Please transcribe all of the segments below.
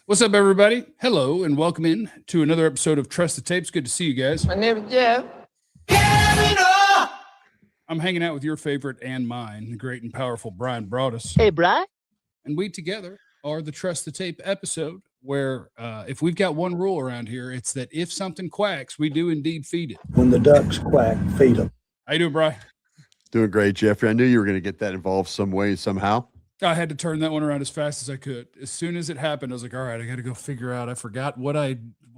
What's up, everybody? Hello, and welcome in to another episode of Trust the Tapes. Good to see you guys. My name is Jeff. I'm hanging out with your favorite and mine, the great and powerful Bryan Broaddus. Hey, Bri. And we together are the Trust the Tape episode where if we've got one rule around here, it's that if something quacks, we do indeed feed it. When the ducks quack, feed them. How you doing, Bryan? Doing great, Jeffrey. I knew you were going to get that involved some way, somehow. I had to turn that one around as fast as I could. As soon as it happened, I was like, all right, I got to go figure out. I forgot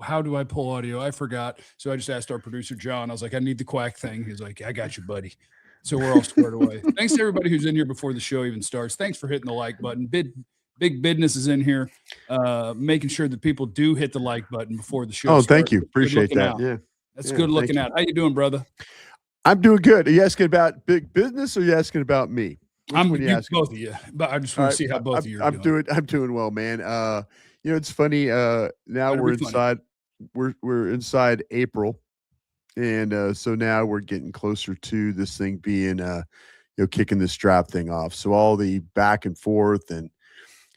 how do I pull audio? I forgot. So I just asked our producer, John. I was like, I need the quack thing. He's like, I got you, buddy. So we're all squared away. Thanks to everybody who's in here before the show even starts. Thanks for hitting the like button. Big business is in here, making sure that people do hit the like button before the show starts. Thank you. Appreciate that. Out. Yeah. That's good looking out. How you doing, brother? I'm doing good. Are you asking about big business or are you asking about me? I'm both of you, but I just want to see how both of you are doing. I'm doing well, man. It's funny. Now we're inside. We're inside April, and so now we're getting closer to this thing being, kicking this draft thing off. So all the back and forth and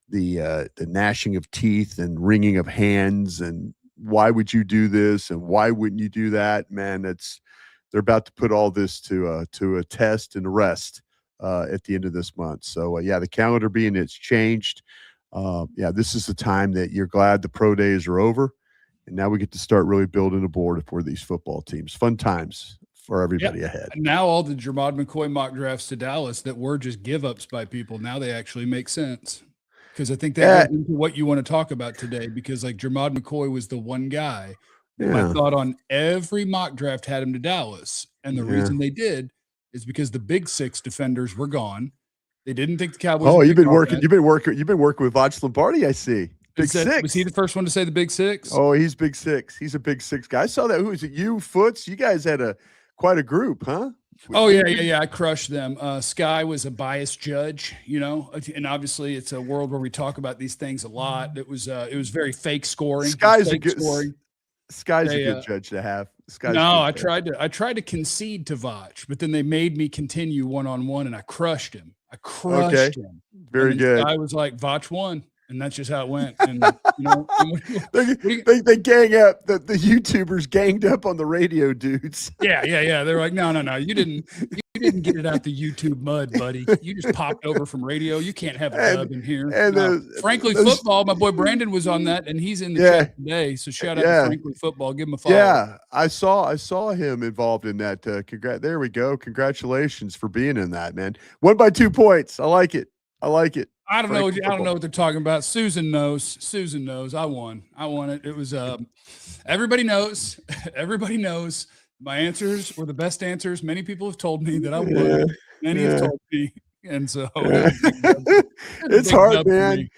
the gnashing of teeth and wringing of hands and why would you do this and why wouldn't you do that, man? They're about to put all this to a test and a rest. At the end of this month. So, the calendar being it's changed. This is the time that you're glad the pro days are over. And now we get to start really building a board for these football teams. Fun times for everybody ahead. Now all the Jermod McCoy mock drafts to Dallas that were just give-ups by people, now they actually make sense. Because I think that goes into what you want to talk about today. Because, like, Jermod McCoy was the one guy who I thought on every mock draft had him to Dallas. And the reason they did is because the big six defenders were gone. They didn't think the Cowboys. Oh, you've been working with Vach Lombardi, I see. Big six. Was he the first one to say the big six? Oh, he's big six. He's a big six guy. I saw that. Who is it? You, Foots? You guys had quite a group, huh? Oh, yeah. I crushed them. Sky was a biased judge, and obviously it's a world where we talk about these things a lot. It was very fake scoring. Sky's a good judge to have. I tried to concede to Vach, but then they made me continue one-on-one, and I crushed him. Him. Very good. I was like, Vach won, and that's just how it went. And they gang up. The YouTubers ganged up on the radio dudes. Yeah. They're like, no, you didn't get it out the YouTube mud, buddy. You just popped over from radio. You can't have a dub in here. And Frankly Football, my boy Brandon was on that, and he's in the chat today. So shout out to Frankly Football. Give him a follow. Yeah, I saw him involved in that. There we go. Congratulations for being in that, man. 1 by 2 points. I like it. I don't know what they're talking about. Susan knows. I won. It was everybody knows. Everybody knows. My answers were the best answers. Many people have told me that I won. Many have told me, and so it's hard, man.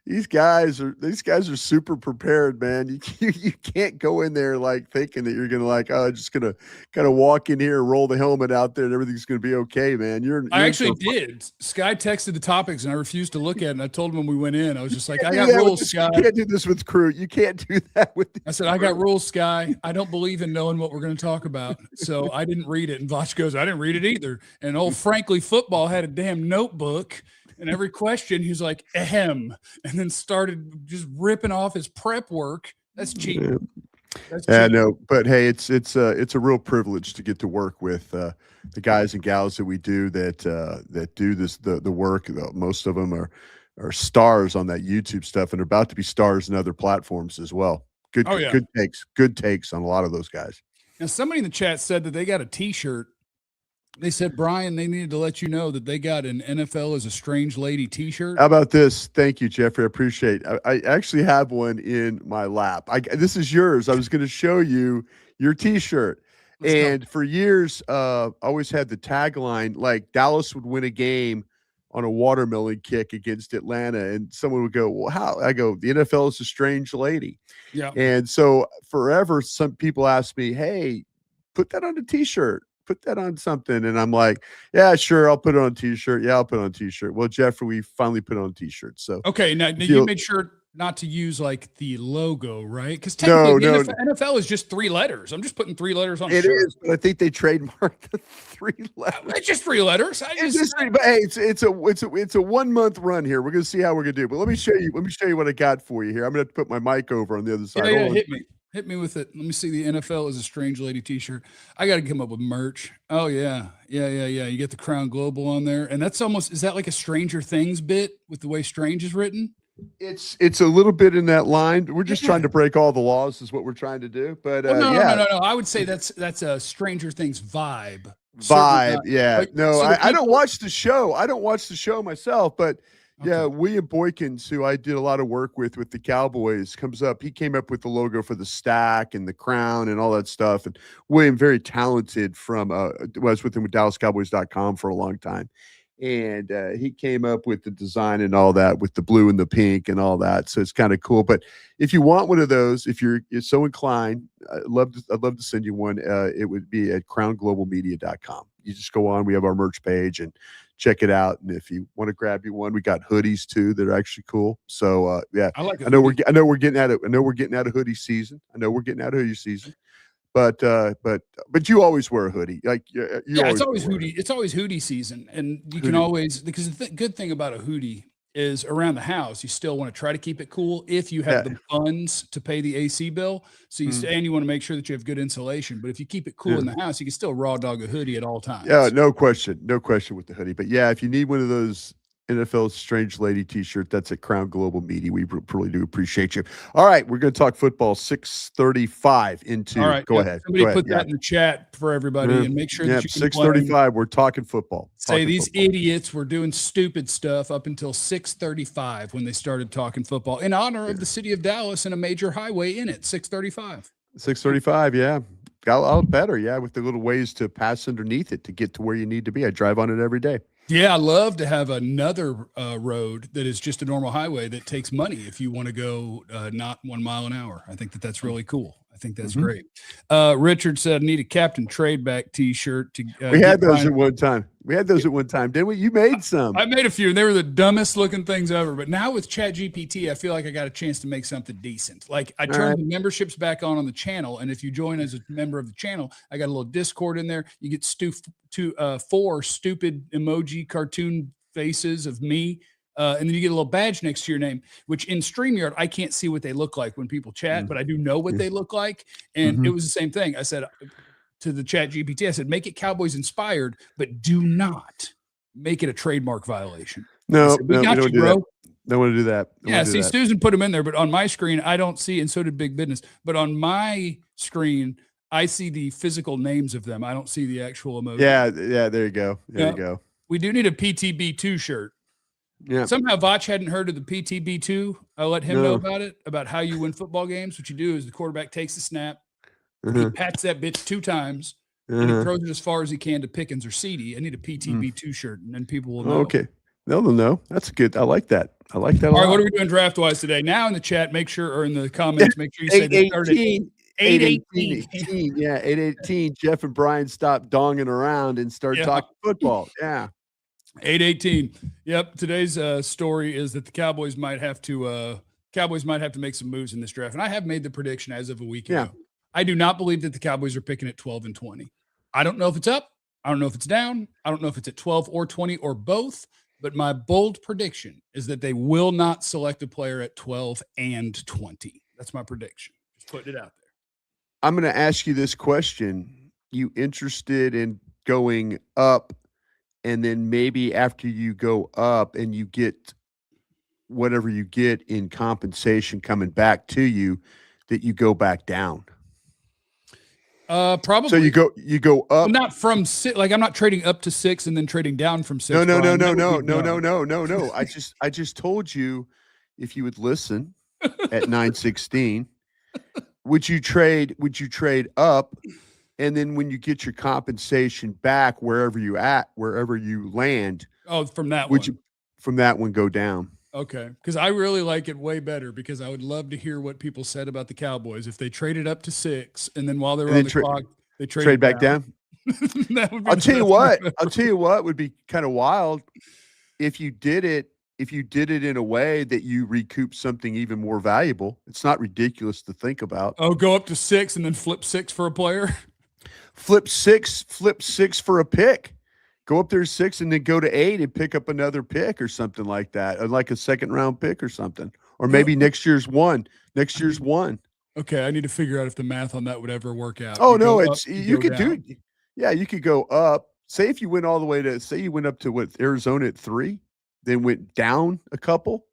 These guys are super prepared, man. You can't go in there like thinking that you're gonna just gonna kind of walk in here, roll the helmet out there, and everything's gonna be okay, man. I actually did. Sky texted the topics, and I refused to look at it. And I told him when we went in, I was just like, I got rules, Sky. You can't do this with crew. You can't do that with. I said, I got rules, Sky. I don't believe in knowing what we're going to talk about, so I didn't read it. And Vach goes, I didn't read it either. And old Frankly Football had a damn notebook. And every question, he's like, ahem, and then started just ripping off his prep work. That's cheap. No, but hey, it's a real privilege to get to work with the guys and gals that we do that do this the work. Most of them are stars on that YouTube stuff, and are about to be stars in other platforms as well. Good takes on a lot of those guys. Now, somebody in the chat said that they got a T-shirt. They said, Bryan, they needed to let you know that they got an NFL as a strange lady T-shirt. How about this? Thank you, Jeffrey. I appreciate it. I actually have one in my lap. This is yours. I was going to show you your T-shirt. For years, I always had the tagline, like Dallas would win a game on a watermelon kick against Atlanta. And someone would go, well, how? I go, the NFL is a strange lady. Yeah. And so forever, some people ask me, hey, put that on a T-shirt. Put that on something. And I'm like, yeah, sure. I'll put it on a T-shirt. Yeah, I'll put it on a T-shirt. Well, Jeffrey, we finally put it on a T-shirt. So okay. Now you made sure not to use like the logo, right? Because technically No, the NFL is just 3 letters. I'm just putting 3 letters on a it shirt. is, but I think they trademarked the 3 letters. It's just 3 letters. But hey, it's a 1 month run here. We're gonna see how we're gonna do. But let me show you what I got for you here. I'm gonna have to put my mic over on the other side. Yeah, hit me with it. Let me see the NFL is a strange lady T-shirt. I got to come up with merch. Oh yeah. You get the Crown Global on there, and that's almost, is that like a Stranger Things bit with the way Strange is written? It's a little bit in that line. We're just trying to break all the laws, is what we're trying to do. But no. I would say that's a Stranger Things vibe. Yeah. Like, no, so I don't watch the show. I don't watch the show myself, but yeah, William Boykins, who I did a lot of work with the Cowboys, comes up. He came up with the logo for the stack and the crown and all that stuff. And William, very talented from was with him with DallasCowboys.com for a long time. And he came up with the design and all that with the blue and the pink and all that. So it's kind of cool. But if you want one of those, if you're so inclined, I'd love to send you one. It would be at crownglobalmedia.com. You just go on. We have our merch page and check it out. And if you want to grab you one, we got hoodies too that are actually cool. So yeah, I know we're getting out of hoodie season. But you always wear a hoodie. Like it's always hoodie. It's always hoodie season, and you can always, because the good thing about a hoodie is around the house, you still want to try to keep it cool if you have the funds to pay the AC bill. So and you want to make sure that you have good insulation. But if you keep it cool in the house, you can still raw dog a hoodie at all times. Yeah, no question with the hoodie. But yeah, if you need one of those NFL Strange Lady T-shirt, that's at Crown Global Media. We really do appreciate you. All right, we're going to talk football. 6:35 into. All right, go ahead. Somebody put that in the chat for everybody and make sure that you can 6:35. We're talking football. These idiots were doing stupid stuff up until 6:35 when they started talking football in honor of the city of Dallas and a major highway in it. 6:35. 6:35. Yeah. Got a lot better. Yeah, with the little ways to pass underneath it to get to where you need to be. I drive on it every day. Yeah, I love to have another road that is just a normal highway that takes money if you want to go not 1 mile an hour. I think that's really cool. I think that's great. Richard said, I need a Captain Tradeback T-shirt. We had those at one time. Didn't we? You made some. I made a few. And they were the dumbest looking things ever. But now with ChatGPT, I feel like I got a chance to make something decent. Like I turned the memberships back on the channel. And if you join as a member of the channel, I got a little Discord in there. You get 4 stupid emoji cartoon faces of me. And then you get a little badge next to your name, which in StreamYard, I can't see what they look like when people chat, but I do know what they look like. And it was the same thing. I said to the ChatGPT, I said, make it Cowboys inspired, but do not make it a trademark violation. No, we got you, bro. Don't want to do that. Susan put them in there, but on my screen, I don't see, and so did Big Business. But on my screen, I see the physical names of them. I don't see the actual emoji. Yeah, there you go. There you go. We do need a PTB2 shirt. Yeah. Somehow Vach hadn't heard of the PTB2. I let him know about it, about how you win football games. What you do is the quarterback takes the snap, he pats that bitch 2 times, and he throws it as far as he can to Pickens or CD. I need a PTB2 shirt, and then people will know. Okay. They'll know. That's good. I like that. All right, what are we doing draft-wise today? Now in the chat, make sure, or in the comments, make sure you say 8:18. Yeah, 8:18. Jeff and Brian stop donging around and start talking football. Yeah. 8:18. Yep. Today's story is that the Cowboys might have to make some moves in this draft. And I have made the prediction as of a week ago. I do not believe that the Cowboys are picking at 12 and 20. I don't know if it's up. I don't know if it's down. I don't know if it's at 12 or 20 or both. But my bold prediction is that they will not select a player at 12 and 20. That's my prediction. Just putting it out there. I'm going to ask you this question. You interested in going up? And then maybe after you go up and you get whatever you get in compensation coming back to you, that you go back down. Probably. So you go up. Well, not from 6. Like I'm not trading up to 6 and then trading down from 6. No. I just told you if you would listen at 9:16, would you trade up? And then when you get your compensation back, wherever you land, from that would you from that one go down? Okay, because I really like it way better because I would love to hear what people said about the Cowboys if they traded up to 6 and then while they were on the clock, they trade back down. I'll tell you what would be kind of wild if you did it if you did it in a way that you recoup something even more valuable, it's not ridiculous to think about. Oh, go up to 6 and then flip 6 for a player. Flip six for a pick. Go up there 6 and then go to 8 and pick up another pick or something like that, or like a second round pick or something, or maybe next year's one. Okay, I need to figure out if the math on that would ever work out. Oh You no, go it's up, you go could down. do. Yeah, you could go up. Say if you went all the way to, say you went up to what, Arizona at 3, then went down a couple,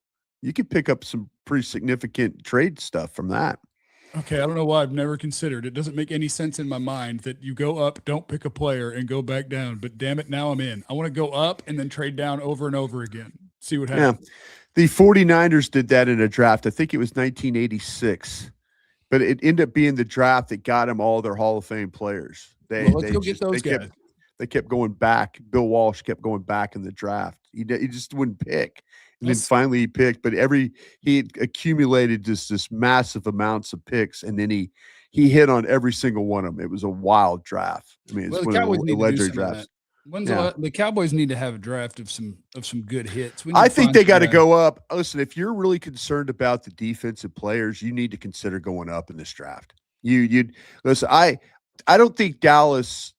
you could pick up some pretty significant trade stuff from that. Okay, I don't know why I've never considered. It doesn't make any sense in my mind that you go up, don't pick a player, and go back down. But damn it, now I'm in. I want to go up and then trade down over and over again. See what happens. Yeah. The 49ers did that in a draft. I think it was 1986. But it ended up being the draft that got them all their Hall of Fame players. Let's go get those guys. They kept going back. Bill Walsh kept going back in the draft. He just wouldn't pick. And then finally he picked, but he had accumulated this massive amounts of picks, and then he hit on every single one of them. It was a wild draft. I mean, it's one of the legendary drafts. The Cowboys need to have a draft of some good hits. I think they got to go up. Listen, if you're really concerned about the defensive players, you need to consider going up in this draft. You'd listen. I don't think Dallas.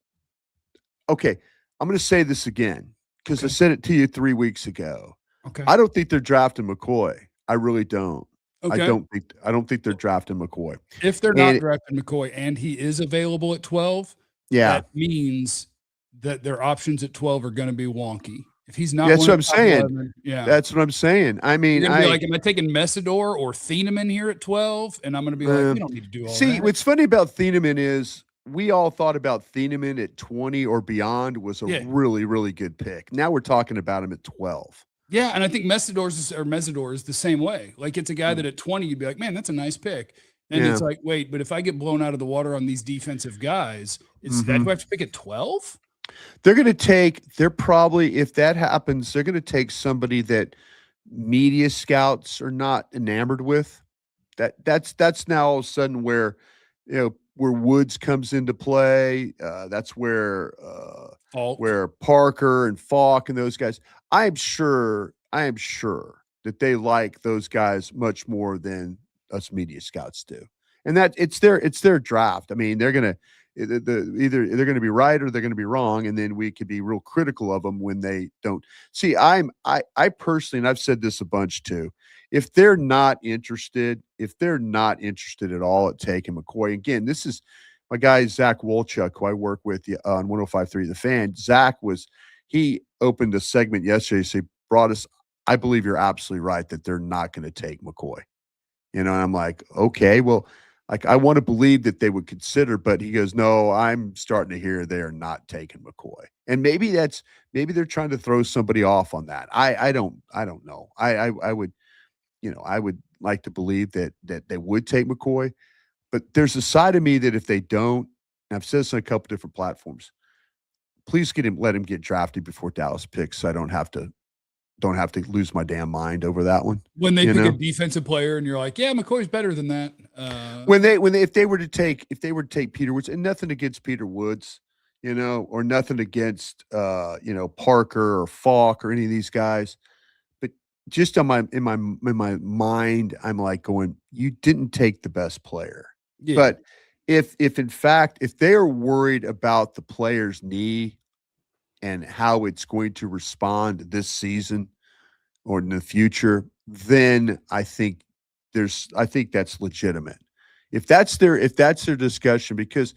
Okay, I'm going to say this again because I said it to you 3 weeks ago. Okay, I don't think they're drafting McCoy. I really don't. Okay. I don't think they're drafting McCoy. If they're not drafting McCoy and he is available at 12, that means that their options at 12 are going to be wonky. If he's not, that's what I'm saying. 11, that's what I'm saying. I mean, am I taking Messidor or Thieneman here at 12? And I'm going to be like, we don't need to do all that. See, what's funny about Thieneman is we all thought about Thieneman at 20 or beyond was a really, really good pick. Now we're talking about him at 12. Yeah, and I think Messidor is the same way. Like, it's a guy that at 20 you'd be like, man, that's a nice pick. And it's like, wait, but if I get blown out of the water on these defensive guys, do I have to pick at 12? They're probably, if that happens, they're going to take somebody that media scouts are not enamored with. That's now all of a sudden where Woods comes into play. That's where Parker and Falk and those guys. I am sure that they like those guys much more than us media scouts do, and that it's their draft. I mean, they're gonna either they're gonna be right or they're gonna be wrong, and then we could be real critical of them when they don't. See, I personally, and I've said this a bunch too. If they're not interested at all at taking McCoy, again, this is my guy Zach Wolchuk, who I work with on 105.3 The Fan. Zach he opened a segment yesterday. Say, Broaddus, I believe you're absolutely right that they're not going to take McCoy. And I'm like, okay, well, like I want to believe that they would consider, but he goes, no, I'm starting to hear they are not taking McCoy. And maybe they're trying to throw somebody off on that. I don't know. I would, I would like to believe that they would take McCoy, but there's a side of me that if they don't, and I've said this on a couple different platforms, please let him get drafted before Dallas picks, so I don't have to lose my damn mind over that one. When they pick a defensive player and you're like, yeah, McCoy's better than that. If they were to take Peter Woods, and nothing against Peter Woods, or nothing against Parker or Falk or any of these guys, but just in my mind, I'm like going, you didn't take the best player. Yeah. But if in fact, if they are worried about the player's knee and how it's going to respond this season or in the future, then I think that's legitimate. If that's their discussion, because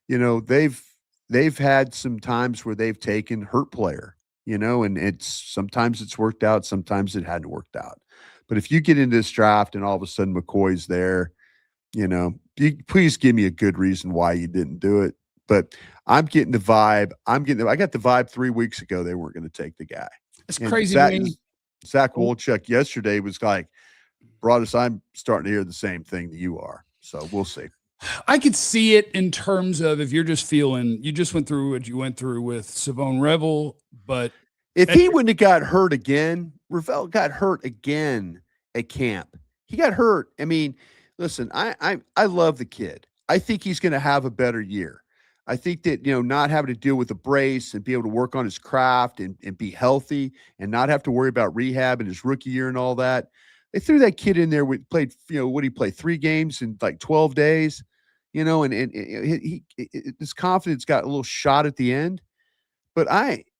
they've had some times where they've taken hurt player, and sometimes it's worked out, sometimes it hadn't worked out. But if you get into this draft and all of a sudden McCoy's there, please give me a good reason why you didn't do it. But I'm getting the vibe. I got the vibe 3 weeks ago they weren't going to take the guy. It's crazy. Zach Wolchuk yesterday was like, Broaddus, I'm starting to hear the same thing that you are. So we'll see. I could see it in terms of if you're just feeling, you just went through what you went through with Savone Revel, but if he wouldn't have got hurt again, Ravel got hurt again at camp. He got hurt. I mean, listen, I love the kid. I think he's going to have a better year. I think that, not having to deal with a brace and be able to work on his craft and be healthy and not have to worry about rehab in his rookie year and all that. They threw that kid in there with played, what did he play? 3 games in like 12 days, and his confidence got a little shot at the end. But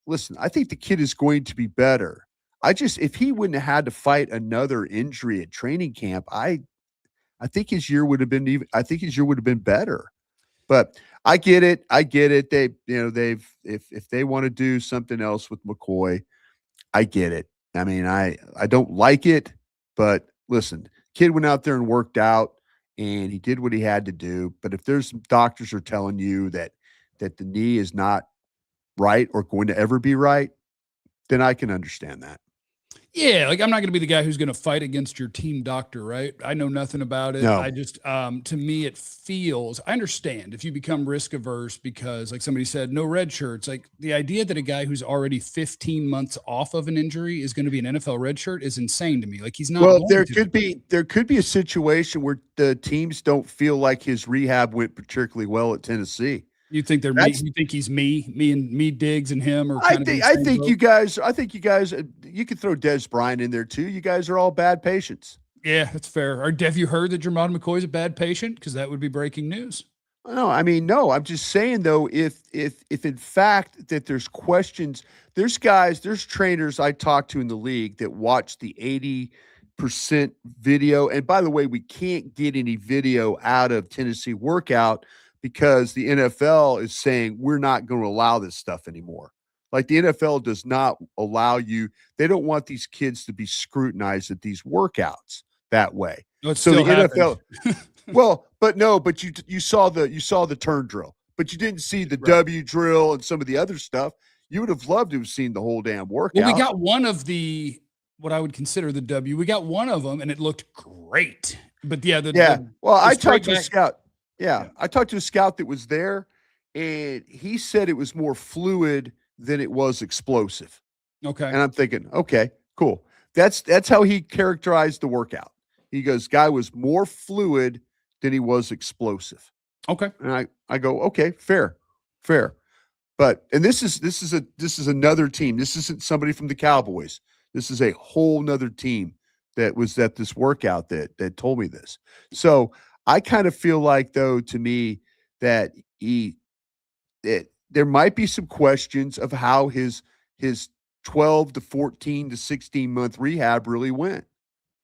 listen, I think the kid is going to be better. If he wouldn't have had to fight another injury at training camp, I think his year would have been better. But I get it. They, if they want to do something else with McCoy, I get it. I mean, I don't like it, but listen, kid went out there and worked out and he did what he had to do. But if there's some doctors are telling you that the knee is not right or going to ever be right, then I can understand that. Yeah, like I'm not going to be the guy who's going to fight against your team doctor, right? I know nothing about it. No. I just, to me, it feels, I understand if you become risk averse because, like somebody said, no red shirts. Like the idea that a guy who's already 15 months off of an injury is going to be an NFL red shirt is insane to me. Like he's not. Well, there could be a situation where the teams don't feel like his rehab went particularly well at Tennessee. You think you think he's me Diggs and him, or I think you guys, you could throw Des Bryant in there too. You guys are all bad patients. Yeah, that's fair. Or have you heard that Jermon McCoy's a bad patient? Because that would be breaking news. No, I mean, no. I'm just saying though, if in fact that there's questions, there's trainers I talk to in the league that watch the 80% video. And by the way, we can't get any video out of Tennessee workout because the NFL is saying we're not going to allow this stuff anymore. Like the NFL does not allow you. They don't want these kids to be scrutinized at these workouts that way. No, so the NFL, but you saw the turn drill, but you didn't see the W drill and some of the other stuff. You would have loved to have seen the whole damn workout. Well, we got one of what I would consider the W. We got one of them, and it looked great. But I talked to a scout. Yeah, I talked to a scout that was there, and he said it was more fluid than it was explosive. Okay. And I'm thinking, okay, cool. That's how he characterized the workout. He goes, guy was more fluid than he was explosive. Okay. And I go, okay, fair. But this is another team. This isn't somebody from the Cowboys. This is a whole nother team that was at this workout that told me this. So I kind of feel like, though, to me, that there might be some questions of how his 12 to 14 to 16 month rehab really went.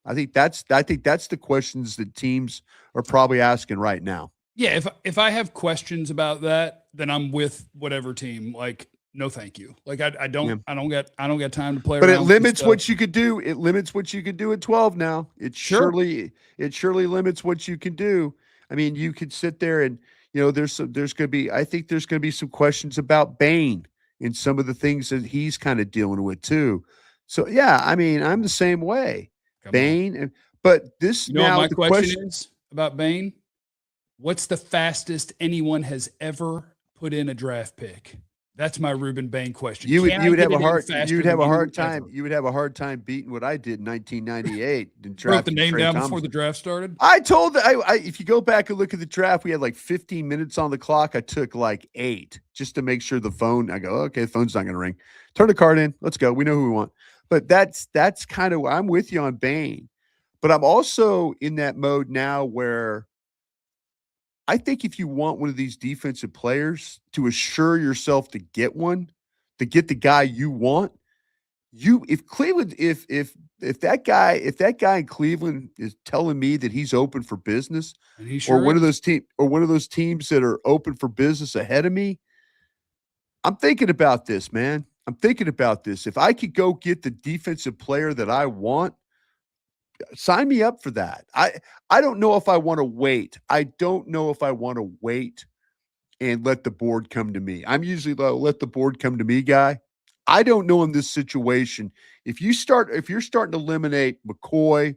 I think that's the questions that teams are probably asking right now. Yeah, if I have questions about that, then I'm with whatever team. Like, no, thank you. Like I don't get time to play. But around it limits what you could do. It limits what you could do at 12 now. It surely limits what you can do. I mean, you could sit there and there's going to be. I think there's going to be some questions about Bain and some of the things that he's kind of dealing with too. So yeah, I mean, I'm the same way. Bain, but this now my question is about Bain. What's the fastest anyone has ever put in a draft pick? That's my Ruben Bain question. You would have a hard time beating what I did in 1998. Wrote the name down before the draft started. If you go back and look at the draft, we had like 15 minutes on the clock. I took like 8 just to make sure the phone. I go, okay, the phone's not going to ring. Turn the card in. Let's go. We know who we want. But that's kind of. I'm with you on Bain, but I'm also in that mode now where I think if you want one of these defensive players to assure yourself to get the guy you want, if that guy in Cleveland is telling me that he's open for business, or one of those teams that are open for business ahead of me, I'm thinking about this, man. I'm thinking about this. If I could go get the defensive player that I want, sign me up for that. I don't know if I want to wait. I don't know if I want to wait and let the board come to me. I'm usually the let the board come to me guy. I don't know in this situation. If you're starting to eliminate McCoy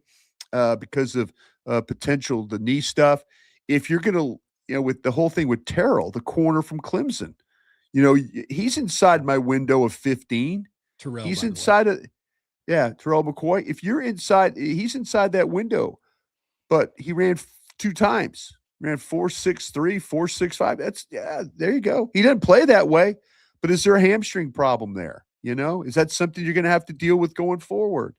because of potential the knee stuff, if you're going to, with the whole thing with Terrell, the corner from Clemson, he's inside my window of 15. Terrell, he's inside of. Yeah, Terrell McCoy. If you're inside, he's inside that window. But he ran 2 times. ran 4.63, 4.65. That's there you go. He didn't play that way, but is there a hamstring problem there? Is that something you're going to have to deal with going forward?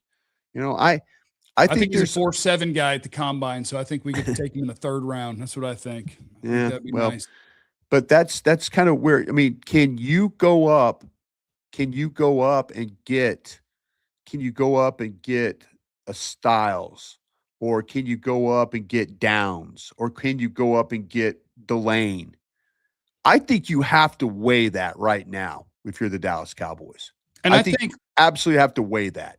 I think he's a there's 4.7 guy at the combine, so I think we get to take him in the 3rd round. That's what I think. Yeah, that'd be nice. But that's kind of where, I mean, can you go up and get a Styles, or can you go up and get Downs, or can you go up and get Delane? I think you have to weigh that right now if you're the Dallas Cowboys. And I think you absolutely have to weigh that.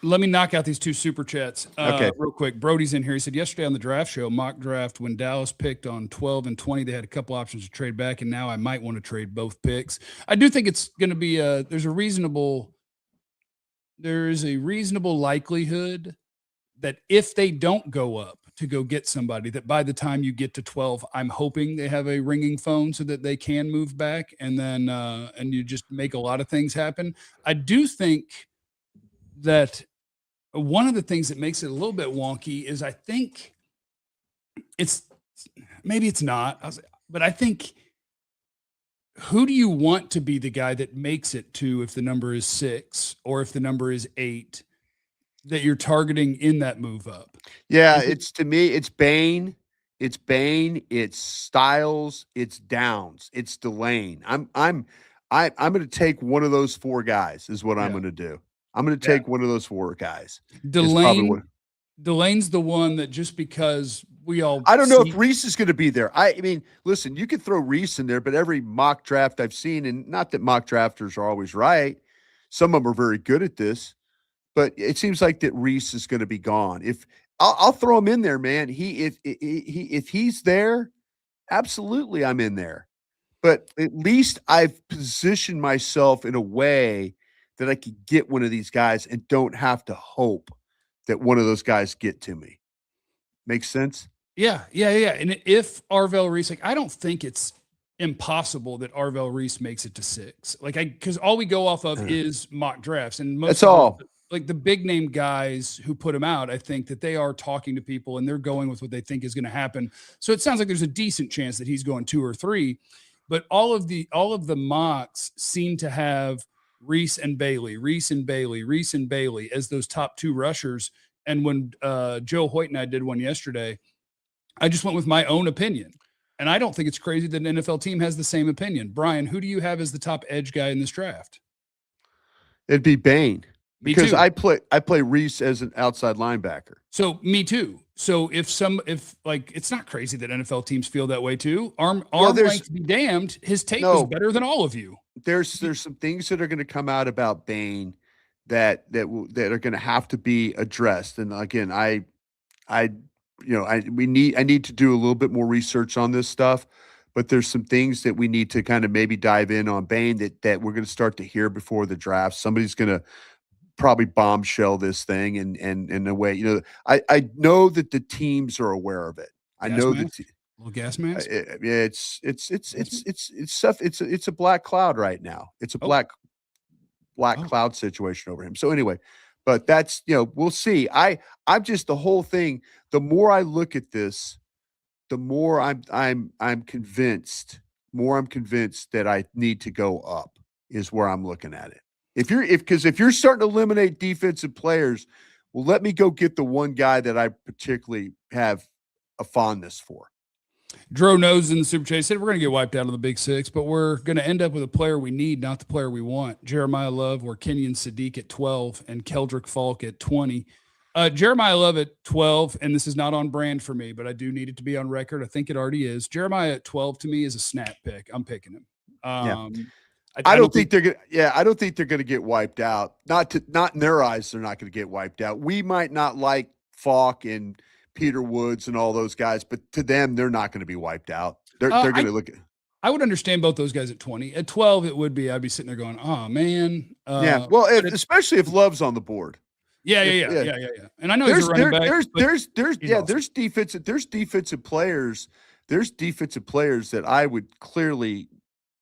Let me knock out these 2 super chats Okay. real quick. Brody's in here. He said, yesterday on the draft show, mock draft, when Dallas picked on 12 and 20, they had a couple options to trade back, and now I might want to trade both picks. I do think it's going to be there's a reasonable likelihood that if they don't go up to go get somebody, that by the time you get to 12, I'm hoping they have a ringing phone so that they can move back, and then and you just make a lot of things happen. I do think that one of the things that makes it a little bit wonky is I think maybe it's not, but I think, who do you want to be the guy that makes it to, if the number is 6 or if the number is 8, that you're targeting in that move up? Yeah, to me, it's Bain, it's Styles, it's Downs, it's Delane. I'm going to take one of those 4 guys is what I'm going to do. I'm going to take one of those 4 guys. Delane's the one that, just because I don't know if Reese is going to be there. I mean, listen, you could throw Reese in there, but every mock draft I've seen, and not that mock drafters are always right, some of them are very good at this, but it seems like that Reese is going to be gone. If I'll throw him in there, man. If he's there, absolutely I'm in there. But at least I've positioned myself in a way that I could get one of these guys and don't have to hope that one of those guys get to me. Makes sense? Yeah. And if Arvell Reese, I don't think it's impossible that Arvell Reese makes it to 6. Because all we go off of is mock drafts, and most that's all. The big name guys who put him out, I think that they are talking to people and they're going with what they think is going to happen. So it sounds like there's a decent chance that he's going 2 or 3, but all of the mocks seem to have Reese and Bailey as those top 2 rushers. And when Joe Hoyt and I did one yesterday, I just went with my own opinion. And I don't think it's crazy that an NFL team has the same opinion. Brian, who do you have as the top edge guy in this draft? It'd be Bain. Me because too. I play Reese as an outside linebacker. So me too. So if it's not crazy that NFL teams feel that way too. Arm length be damned. His tape is better than all of you. There's some things that are going to come out about Bain that are going to have to be addressed. And again, I need to do a little bit more research on this stuff, but there's some things that we need to kind of maybe dive in on Bain that we're going to start to hear before the draft. Somebody's going to probably bombshell this thing and in a way, I know that the teams are aware of it. I know that little gas mask. It's stuff. It's a black cloud right now. It's a black cloud situation over him. So anyway, but that's, we'll see. I'm just, the whole thing, the more I look at this, the more I'm convinced that I need to go up is where I'm looking at it. Because if you're starting to eliminate defensive players, well, let me go get the one guy that I particularly have a fondness for. Dro knows in the Super Chat said we're going to get wiped out of the Big Six, but we're going to end up with a player we need, not the player we want. Jeremiah Love or Kenyon Sadiq at 12 and Keldrick Falk at 20. Jeremiah Love at 12, and this is not on brand for me, but I do need it to be on record. I think it already is. Jeremiah at 12 to me is a snap pick. I'm picking him. I don't think they're going to. I don't think they're going to get wiped out. Not in their eyes, they're not going to get wiped out. We might not like Falk and Peter Woods and all those guys, but to them, they're not going to be wiped out. They're going to look at. I would understand both those guys at 20. At 12, it would be. I'd be sitting there going, "Oh man." Yeah. Well, especially if Love's on the board. Yeah. And I know he's a running back. There's defensive players. There's defensive players that I would clearly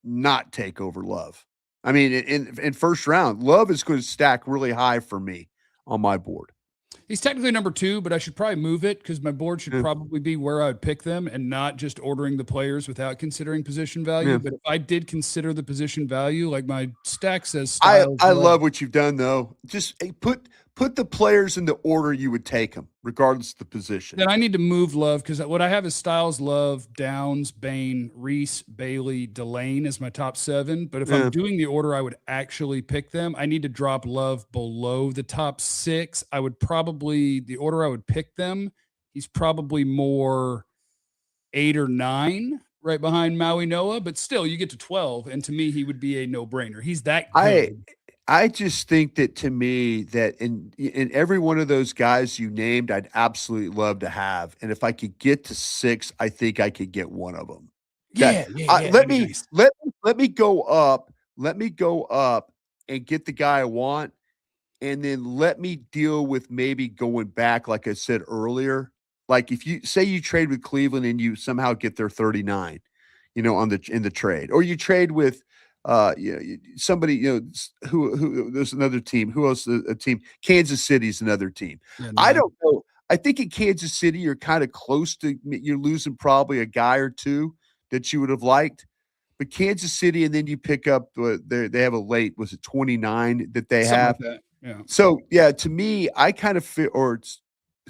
not take over Love. I mean, in first round, Love is going to stack really high for me on my board. He's technically number 2, but I should probably move it because my board should probably be where I would pick them and not just ordering the players without considering position value. But if I did consider the position value, like my stack says, I love what you've done though. Just put the players in the order you would take them, regardless of the position. Then I need to move Love because what I have is Styles, Love, Downs, Bain, Reese, Bailey, Delane as my top 7. But if I'm doing the order I would actually pick them, I need to drop Love below the top 6. I would probably, the order I would pick them, he's probably more 8 or 9 right behind Maui Noah, but still you get to 12. And to me, he would be a no-brainer. He's that good. I just think that to me that in every one of those guys you named, I'd absolutely love to have. And if I could get to 6, I think I could get one of them. Let me go up. Let me go up and get the guy I want. And then let me deal with maybe going back, like I said earlier. Like if you say you trade with Cleveland and you somehow get their 39, in the trade, or you trade with somebody, who there's another team. Who else? A team. Kansas City's another team. Yeah, I don't know. I think in Kansas City, you're kind of close to, you're losing probably a guy or two that you would have liked. But Kansas City, and then you pick up, they have a late, was it 29 that they something have? Like that. Yeah. So, yeah, to me, I kind of feel, or is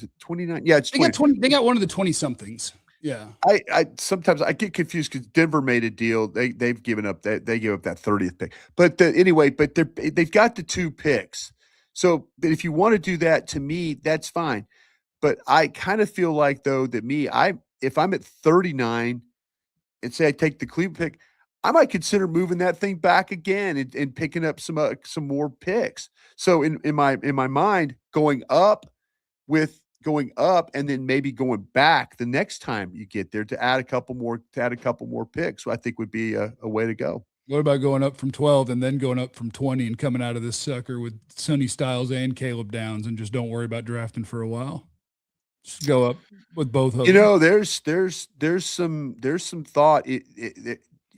it 29? Yeah, it's 20. They got one of the 20-somethings. Yeah. I sometimes I get confused because Denver made a deal. They've given up they gave up that 30th pick. But anyway, they've got the 2 picks. So if you want to do that, to me, that's fine. But I kind of feel like though that if I'm at 39 and say I take the Cleveland pick, I might consider moving that thing back again and picking up some more picks. So in my mind, going up and then maybe going back the next time you get there to add a couple more picks, so I think would be a way to go. What about going up from 12 and then going up from 20 and coming out of this sucker with Sonny Styles and Caleb Downs and just don't worry about drafting for a while? Just go up with both of them. There's some thought.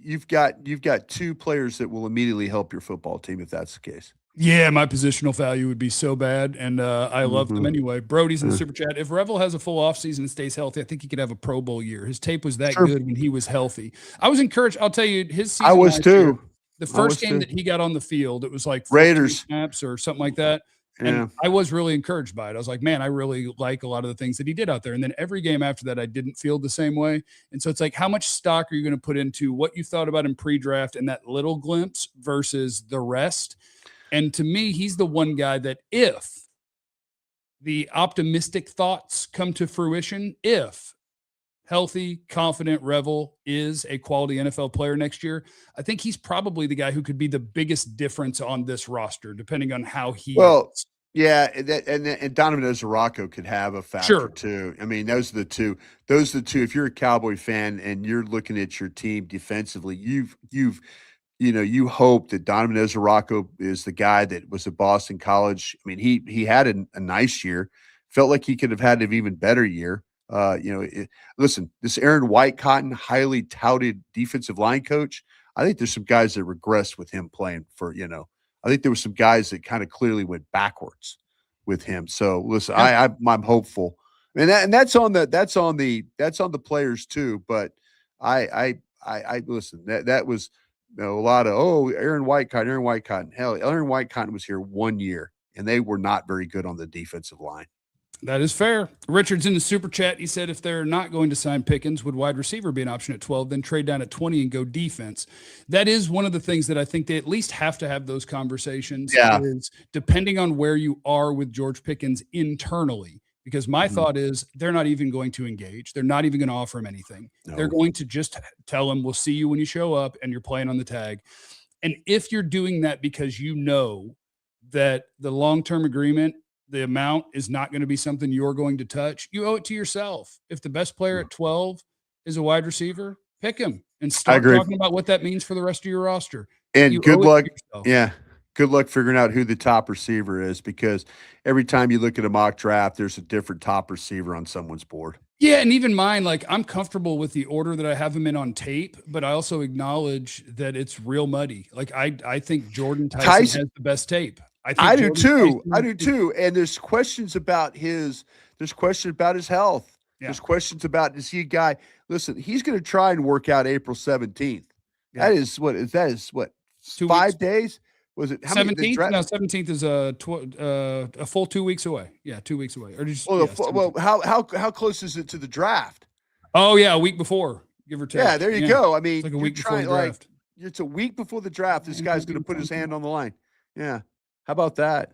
You've got 2 players that will immediately help your football team if that's the case. Yeah, my positional value would be so bad, and I love them anyway. Brody's in the super chat. If Revel has a full offseason and stays healthy, I think he could have a Pro Bowl year. His tape was that good when he was healthy. I was encouraged. I'll tell you, his season. I was too. The first game that he got on the field, it was like Raiders snaps or something like that. And I was really encouraged by it. I was like, man, I really like a lot of the things that he did out there. And then every game after that, I didn't feel the same way. And so it's like, how much stock are you going to put into what you thought about in pre-draft and that little glimpse versus the rest? And to me, he's the one guy that if the optimistic thoughts come to fruition, if healthy, confident Revel is a quality NFL player next year, I think he's probably the guy who could be the biggest difference on this roster, depending on how he is. Yeah, and Donovan Ozarako could have a factor too. I mean, those are the two. If you're a Cowboy fan and you're looking at your team defensively, you hope that Donovan Ozarako is the guy that was at Boston College. I mean, he had a nice year. Felt like he could have had an even better year. Listen, this Aaron White-Cotton, highly touted defensive line coach, I think there's some guys that regressed with him playing for, I think there were some guys that kind of clearly went backwards with him. So listen, I'm hopeful. And that's on the players too. But I listen, that was a lot of, Aaron White-Cotton. Hell, Aaron White-Cotton was here 1 year and they were not very good on the defensive line. That is fair. Richard's in the super chat. He said if they're not going to sign Pickens, would wide receiver be an option at 12, then trade down at 20 and go defense? That is one of the things that I think they at least have to have those conversations. Yeah. Is depending on where you are with George Pickens internally, because my thought is they're not even going to engage. They're not even going to offer him anything. No. They're going to just tell him, we'll see you when you show up and you're playing on the tag. And if you're doing that because you know that the long-term agreement, the amount is not going to be something you're going to touch, you owe it to yourself. If the best player at 12 is a wide receiver, pick him and start talking about what that means for the rest of your roster. And good luck. Yeah. Good luck figuring out who the top receiver is, because every time you look at a mock draft, there's a different top receiver on someone's board. Yeah, and even mine, like I'm comfortable with the order that I have him in on tape, but I also acknowledge that it's real muddy. Like I think Jordan Tyson has the best tape. I do too. I do too. And there's questions about his health. Yeah. There's questions about, is he a guy? Listen, he's going to try and work out April 17th. Yeah. That is what 5 days? Was it 17th? No, 17th is a full 2 weeks away. Yeah, 2 weeks away. Or just how close is it to the draft? Oh yeah, a week before, give or take. Yeah, there you go. I mean, it's like a week before the draft. It's a week before the draft. This guy's going to put his hand on the line. Yeah. How about that?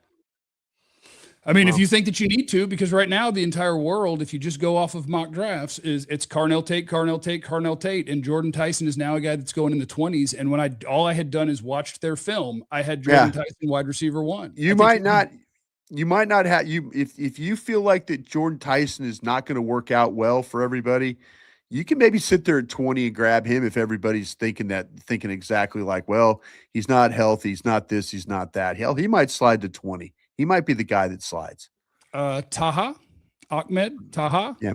I mean, if you think that you need to, because right now the entire world, if you just go off of mock drafts, it's Carnell Tate, and Jordan Tyson is now a guy that's going in the 20s. And when all I had done is watched their film, I had Jordan Tyson wide receiver 1. You might not have if you feel like that Jordan Tyson is not going to work out well for everybody, you can maybe sit there at 20 and grab him if everybody's thinking exactly like, well, he's not healthy, he's not this, he's not that. Hell, he might slide to 20. He might be the guy that slides. Taha Ahmed Taha. Yeah.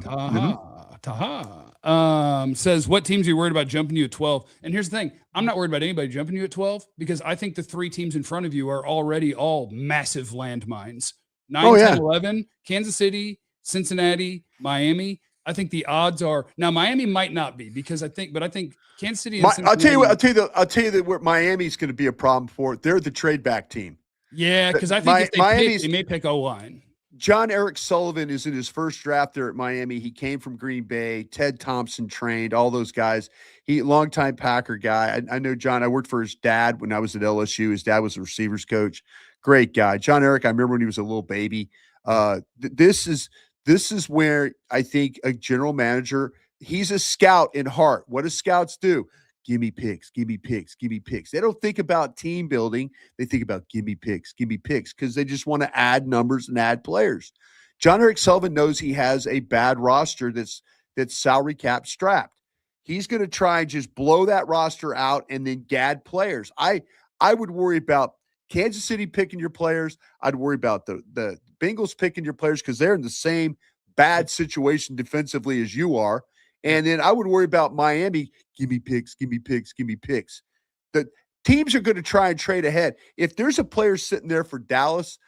Taha says, what teams are you worried about jumping you at 12? And here's the thing. I'm not worried about anybody jumping you at 12 because I think the 3 teams in front of you are already all massive landmines. 9, 10, 11, Kansas City, Cincinnati, Miami. I think the odds are now Miami might not be because I think Kansas City. And I'll tell you that where Miami's going to be a problem for it. They're the trade back team. Yeah, because I think if they may pick O-line. John Eric Sullivan is in his first draft there at Miami. He came from Green Bay. Ted Thompson trained all those guys. He longtime Packer guy. I know John. I worked for his dad when I was at LSU. His dad was a receivers coach. Great guy. John Eric, I remember when he was a little baby. This is where I think a general manager, he's a scout in heart. What do scouts do? Give me picks, give me picks, give me picks. They don't think about team building. They think about give me picks because they just want to add numbers and add players. John Eric Sullivan knows he has a bad roster that's salary cap strapped. He's going to try and just blow that roster out and then add players. I would worry about Kansas City picking your players. I'd worry about the Bengals picking your players because they're in the same bad situation defensively as you are. And then I would worry about Miami. Give me picks, give me picks, give me picks. The teams are going to try and trade ahead. If there's a player sitting there for Dallas,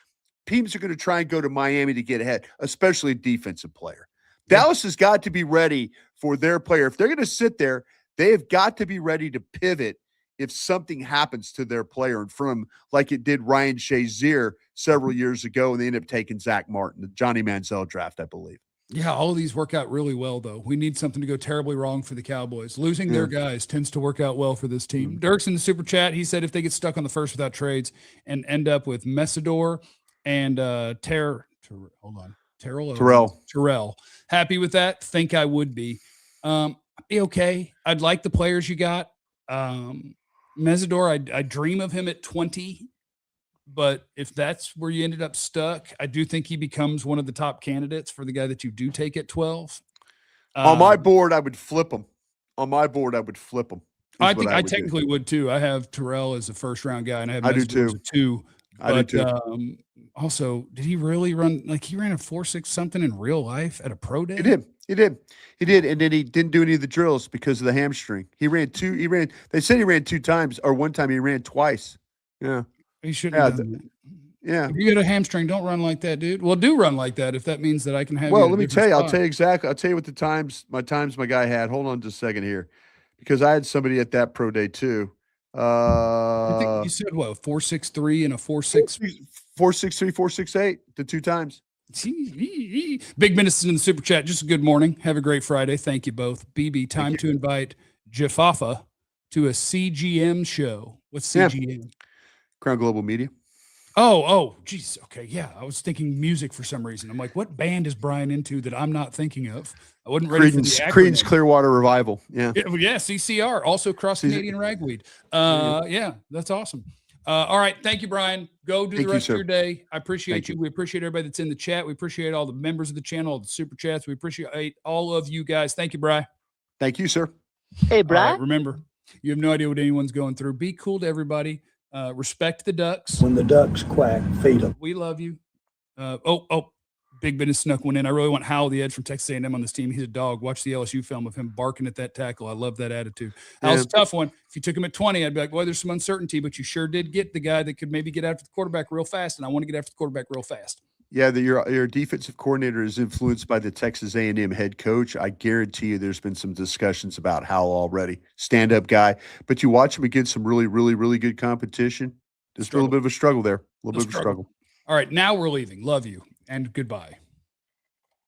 teams are going to try and go to Miami to get ahead, especially a defensive player. Yeah. Dallas has got to be ready for their player. If they're going to sit there, they have got to be ready to pivot if something happens to their player and from like it did Ryan Shazier several years ago, and they ended up taking Zach Martin, the Johnny Manziel draft, I believe. Yeah, all of these work out really well, though. We need something to go terribly wrong for the Cowboys. Losing their guys tends to work out well for this team. Dirk's in the super chat. He said if they get stuck on the first without trades and end up with Messidor and Terrell. Happy with that? Think I would be. Be okay. I'd like the players you got. Messidor, I dream of him at 20. But if that's where you ended up stuck, I do think he becomes one of the top candidates for the guy that you do take at 12. On my board, I would flip him. I think I technically would too. I have Terrell as a first-round guy, and I have Messidor as a 2. I do too. Also, did he really run – like he ran a 4.6 something in real life at a pro day? He did. And then he didn't do any of the drills because of the hamstring. They said he ran 2 times, or one time he ran twice. Yeah. He shouldn't have done that. Yeah. If you get a hamstring, don't run like that, dude. Well, do run like that if that means that I can have. Well, let me tell you. I'll tell you exactly. I'll tell you what my times my guy had. Hold on just a second here, because I had somebody at that pro day too. I think you said what, 4.63 and a 4.6, 4.63, 4.68 the 2 times. Big Minister in the super chat. Just a good morning. Have a great Friday. Thank you both. BB, time to invite Jaffafa to a CGM show. What's CGM? Yeah. Crown Global Media. Oh, geez. Okay, yeah. I was thinking music for some reason. I'm like, what band is Bryan into that I'm not thinking of? I wasn't ready for the acronym. Creedence Clearwater Revival. Yeah, CCR. Also cross Canadian Ragweed. Yeah, that's awesome. All right, thank you, Bryan. Go do the rest of your day. I appreciate you. We appreciate everybody that's in the chat. We appreciate all the members of the channel, all the super chats. We appreciate all of you guys. Thank you, Bryan. Thank you, sir. Hey, Bryan. Right, remember, you have no idea what anyone's going through. Be cool to everybody. Respect the ducks. When the ducks quack, feed them. We love you. Big Ben has snuck one in. I really want Howell, the edge from Texas A&M, on this team. He's a dog. Watch the LSU film of him barking at that tackle. I love that attitude. Howell's a tough one. If you took him at 20, I'd be like, boy, there's some uncertainty, but you sure did get the guy that could maybe get after the quarterback real fast, and I want to get after the quarterback real fast. Yeah, your defensive coordinator is influenced by the Texas A&M head coach. I guarantee you there's been some discussions about Howell already. Stand-up guy. But you watch him against some really, really, really good competition. Just a little bit of a struggle there. A little bit of a struggle. All right, now we're leaving. Love you, and goodbye.